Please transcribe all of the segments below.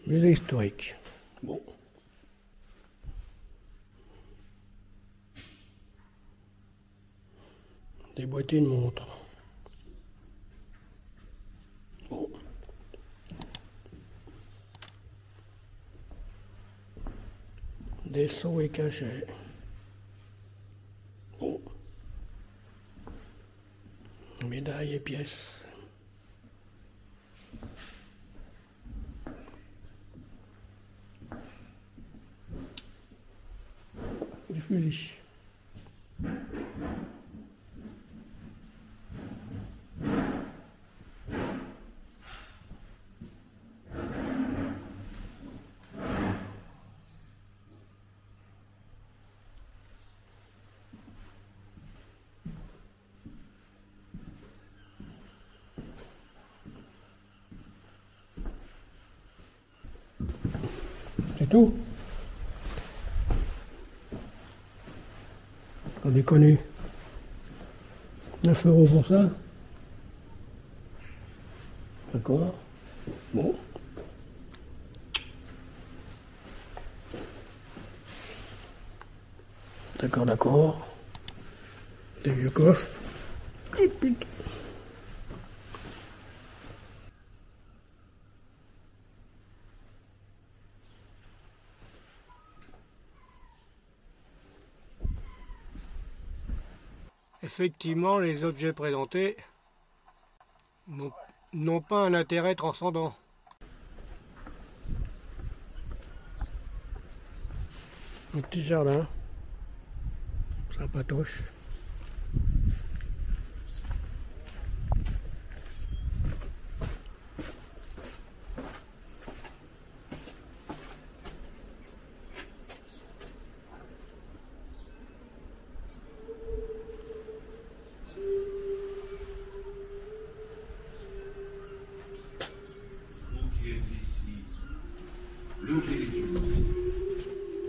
Musée historique. Bon. Des boîtiers de montres. Bon. Des seaux et cachets. Bon. Médailles et pièces. Des fusils. C'est tout. On est connu. 9 € pour ça. D'accord. Bon. D'accord, d'accord. Des vieux coffres. Et puis... Effectivement, les objets présentés n'ont pas un intérêt transcendant. Un petit jardin, ça patoche. Levez les yeux aussi.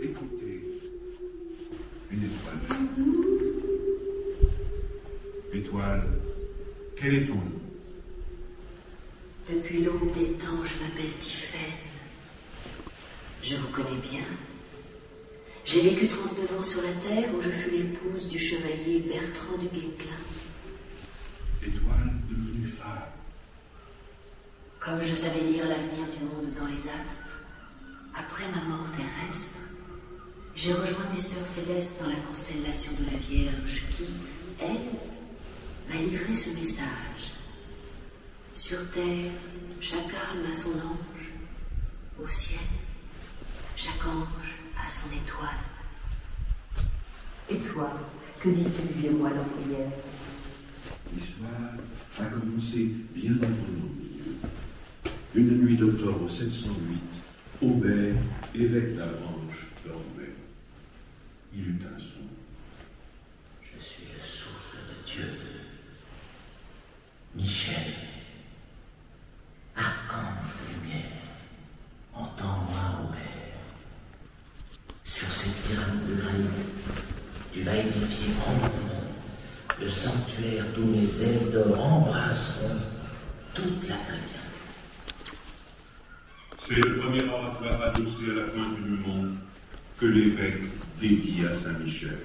Écoutez. Une étoile. Étoile, quel est ton nom? Depuis l'aube des temps, je m'appelle Tiphaine. Je vous connais bien. J'ai vécu 39 ans sur la terre où je fus l'épouse du chevalier Bertrand du Guesclin. Étoile devenue phare. Comme je savais lire l'avenir du monde dans les astres, après ma mort terrestre, j'ai rejoint mes sœurs célestes dans la constellation de la Vierge qui, elle, m'a livré ce message. Sur terre, chaque âme a son ange. Au ciel, chaque ange a son étoile. Et toi, que dis-tu, vieux moine en prière? L'histoire a commencé bien avant nos milieux. Une nuit d'octobre 708, Aubert, évêque d'Avranches, dormait. Il eut un son. Je suis le souffle de Dieu. Michel, archange de lumière, entends-moi, Aubert. Sur cette pyramide de granit, tu vas édifier promptement le sanctuaire d'où mes ailes d'or embrasseront toute la chrétienté. C'est le premier oratoire adossé à la pointe du monde que l'évêque dédie à Saint-Michel.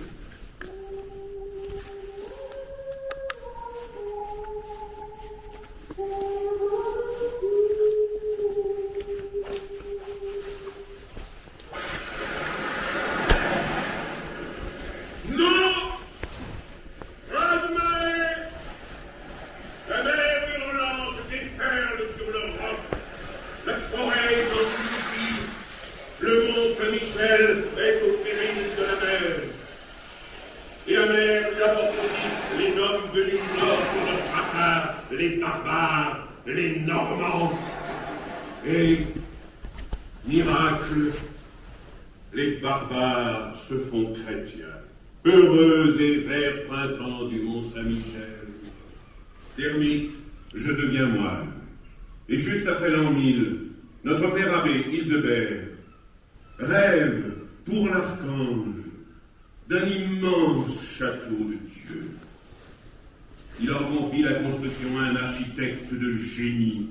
Les barbares, les Normands, et, miracle, les barbares se font chrétiens. Heureux et vert printemps du Mont Saint-Michel. Ermite, je deviens moine. Et juste après l'an 1000, notre père abbé Hildebert rêve pour l'archange d'un immense château de Dieu. Il en confie la construction à un architecte de génie,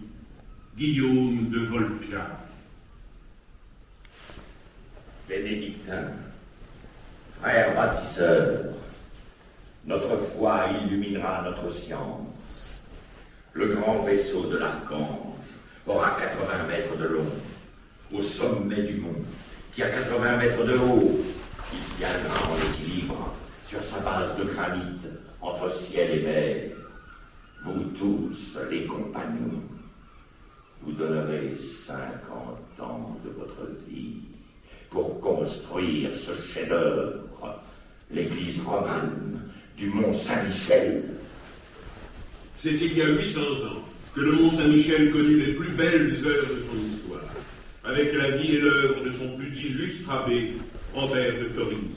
Guillaume de Volpia. bénédictins, frères bâtisseurs, notre foi illuminera notre science. Le grand vaisseau de l'archange aura 80 mètres de long, au sommet du mont, qui a 80 mètres de haut. Il tiendra en équilibre sur sa base de granit entre ciel et mer. Vous tous, les compagnons, vous donnerez 50 ans de votre vie pour construire ce chef-d'œuvre, l'église romane du Mont Saint-Michel. C'est il y a 800 ans que le Mont Saint-Michel connut les plus belles heures de son histoire, avec la vie et l'œuvre de son plus illustre abbé, Robert de Torigny.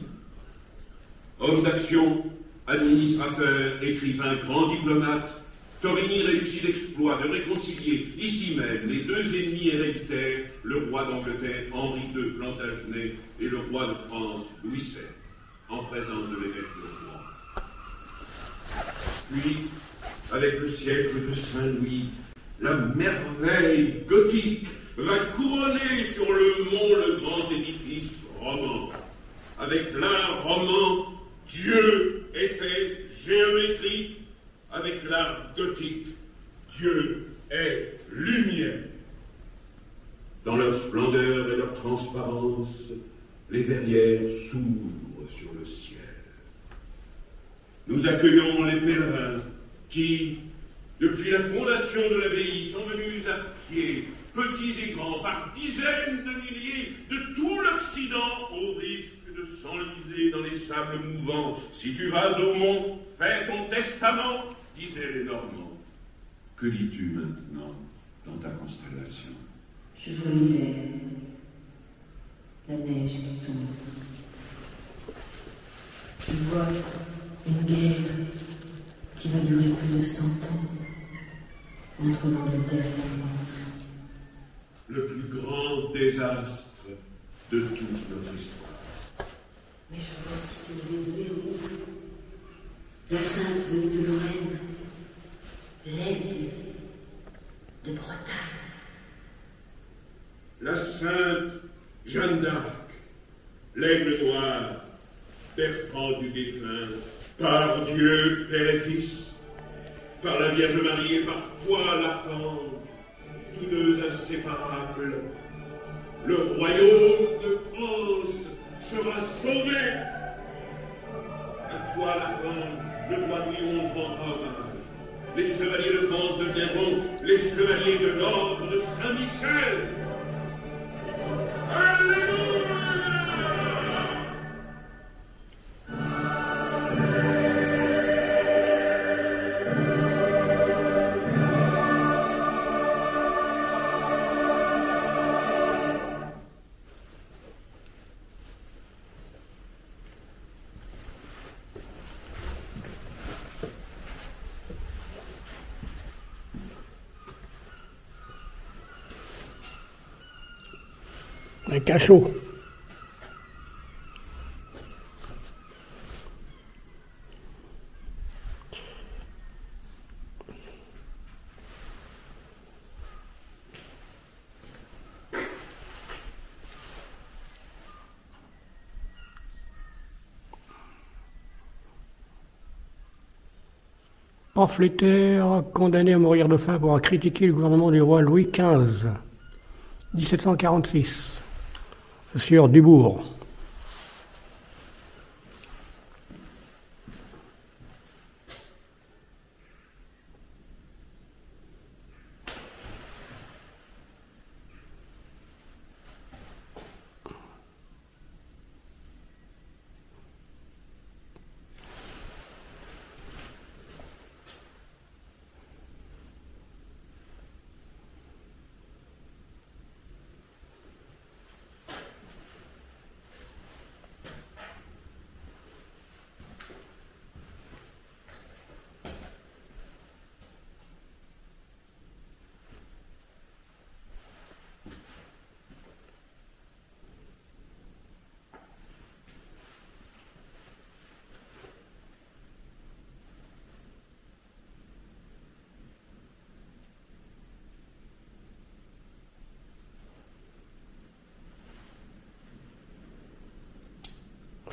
Homme d'action, administrateur, écrivain, grand diplomate, Torigny réussit l'exploit de réconcilier ici même les deux ennemis héréditaires, le roi d'Angleterre Henri II Plantagenet et le roi de France Louis VII, en présence de l'évêque de Rouen. Puis, avec le siècle de Saint-Louis, la merveille gothique va couronner sur le mont le grand édifice roman. Avec l'art roman, Dieu était géométrie. Avec l'art gothique, Dieu est lumière. Dans leur splendeur et leur transparence, les verrières s'ouvrent sur le ciel. Nous accueillons les pèlerins qui, depuis la fondation de l'abbaye, sont venus à pied, petits et grands, par dizaines de milliers, de tout l'Occident, au risque de s'enliser dans les sables mouvants. Si tu vas au mont, fais ton testament, disaient les Normands. Que dis-tu maintenant dans ta constellation? Je vois l'hiver, la neige qui tombe. Je vois une guerre qui va durer plus de 100 ans entre l'Angleterre et la France. Le plus grand désastre de toute notre histoire. Mais je vois aussi se lever deux héros. La sainte venue de Lorraine, l'aigle de Bretagne. La sainte Jeanne d'Arc, l'aigle noir, Bertrand du Guesclin, par Dieu, Père et Fils, par la Vierge Marie et par toi, l'archange, tous deux inséparables, le royaume de France sera sauvé. À toi, l'archange, le roi Louis XI rendra hommage. Les chevaliers de France deviendront les chevaliers de l'ordre de Saint-Michel. Alléluia! Un cachot. Pamphlétaire condamné à mourir de faim pour avoir critiqué le gouvernement du roi Louis XV, 1746. Sieur Dubourg.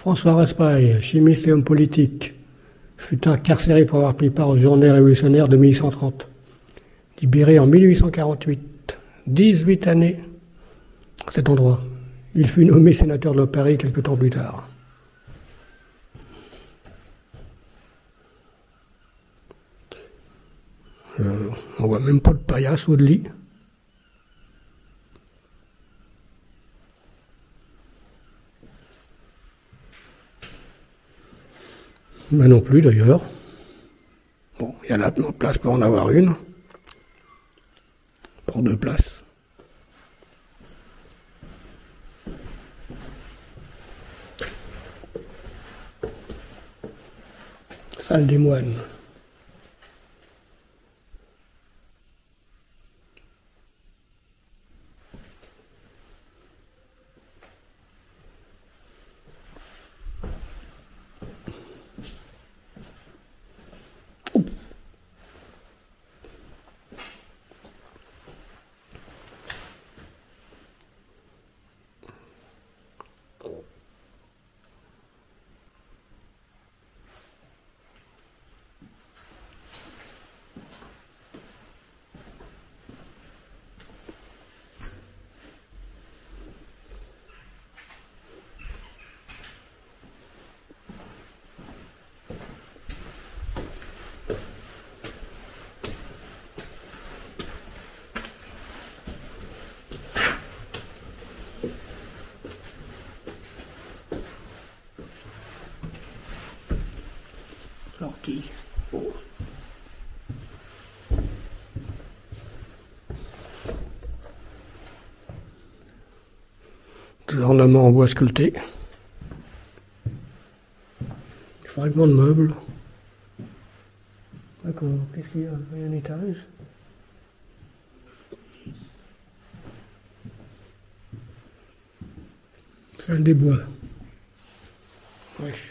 François Raspail, chimiste et homme politique, fut incarcéré pour avoir pris part aux journées révolutionnaires de 1830. Libéré en 1848, 18 années à cet endroit. Il fut nommé sénateur de Paris quelque temps plus tard. On voit même pas de paillasse ou de lit. Mais non plus d'ailleurs. Bon, il y a la place pour en avoir une. Pour 2 places. Salle des moines. Sortie. Des ornements en bois sculpté. Des fragments de meubles. D'accord, qu'est-ce qu'il y a? Il y a un étage. Salle des bois. Wesh.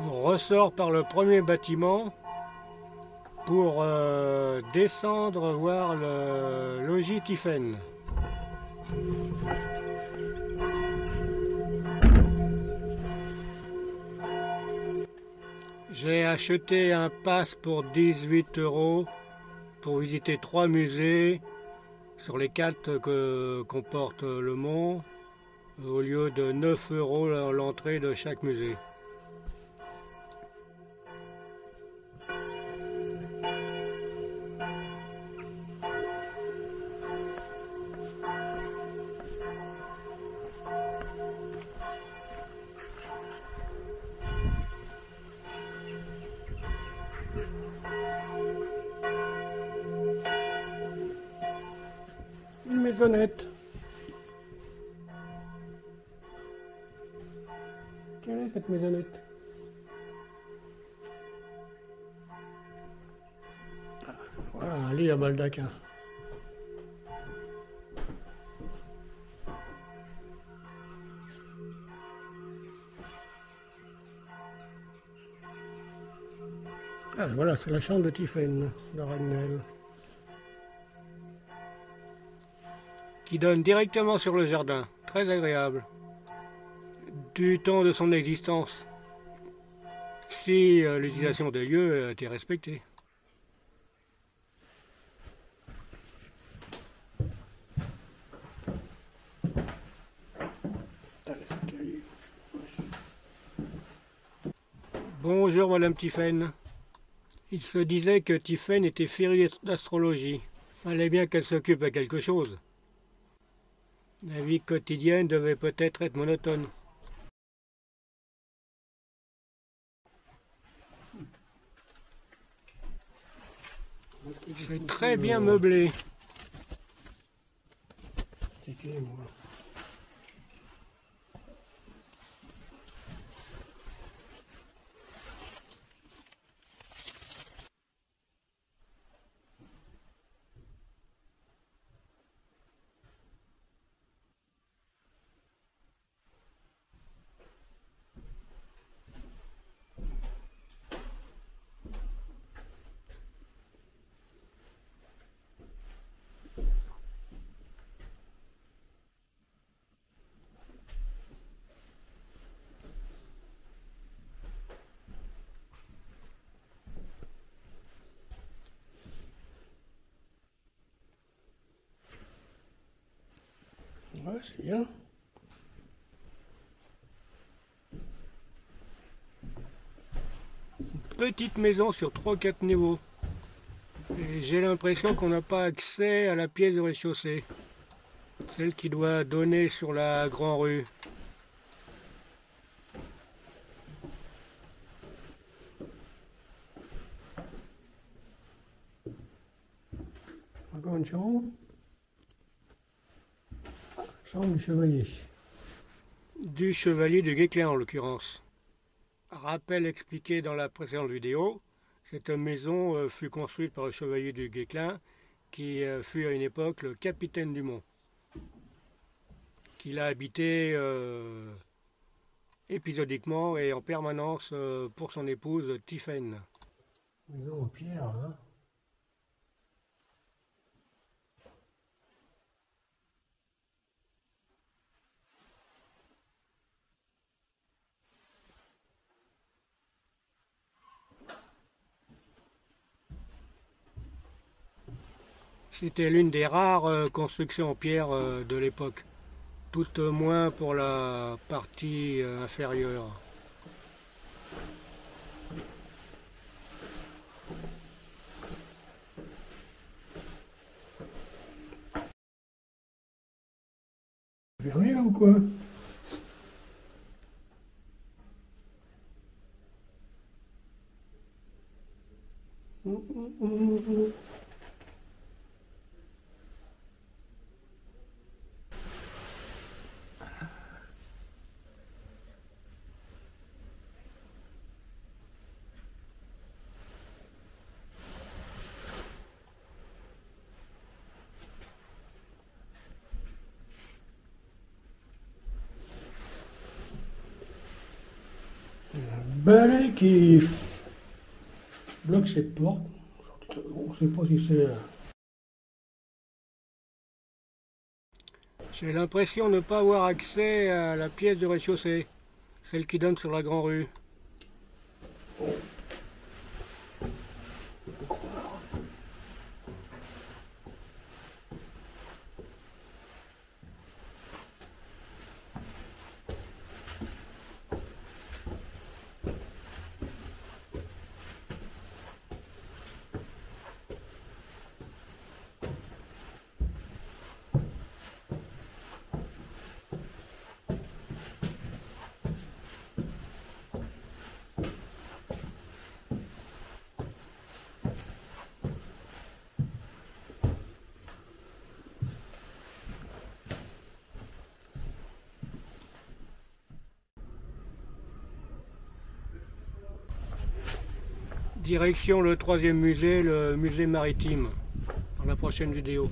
On ressort par le premier bâtiment pour descendre voir le logis Tiphaine. J'ai acheté un pass pour 18 € pour visiter 3 musées sur les 4 que comporte le Mont, au lieu de 9 € l'entrée de chaque musée. Une maisonnette. Quelle est cette maisonnette? Ah, voilà, un lit à baldaquin. Ah, voilà, c'est la chambre de Tiphaine, de Ragnel, qui donne directement sur le jardin, très agréable, du temps de son existence, si l'utilisation des lieux était respectée. Bonjour Madame Tiphaine. Il se disait que Tiphaine était féru d'astrologie. Fallait bien qu'elle s'occupe à quelque chose. La vie quotidienne devait peut-être être monotone. C'est très bien meublé. Ouais, c'est bien. Petite maison sur 3-4 niveaux. Et j'ai l'impression qu'on n'a pas accès à la pièce de rez-de-chaussée. Celle qui doit donner sur la grande rue. Encore une chambre. Chambre du chevalier. Du chevalier de Guesclin en l'occurrence. Rappel expliqué dans la précédente vidéo, cette maison fut construite par le chevalier du Guesclin qui fut à une époque le capitaine du Mont, qu'il a habité épisodiquement et en permanence pour son épouse Tiphaine. Maison en pierre, hein. C'était l'une des rares constructions en pierre de l'époque, tout moins pour la partie inférieure. Vernis là ou quoi? Balai qui bloque cette porte. On ne sait pas si c'est... J'ai l'impression de ne pas avoir accès à la pièce de rez-de-chaussée, celle qui donne sur la grande rue. Direction le troisième musée, le musée maritime, dans la prochaine vidéo.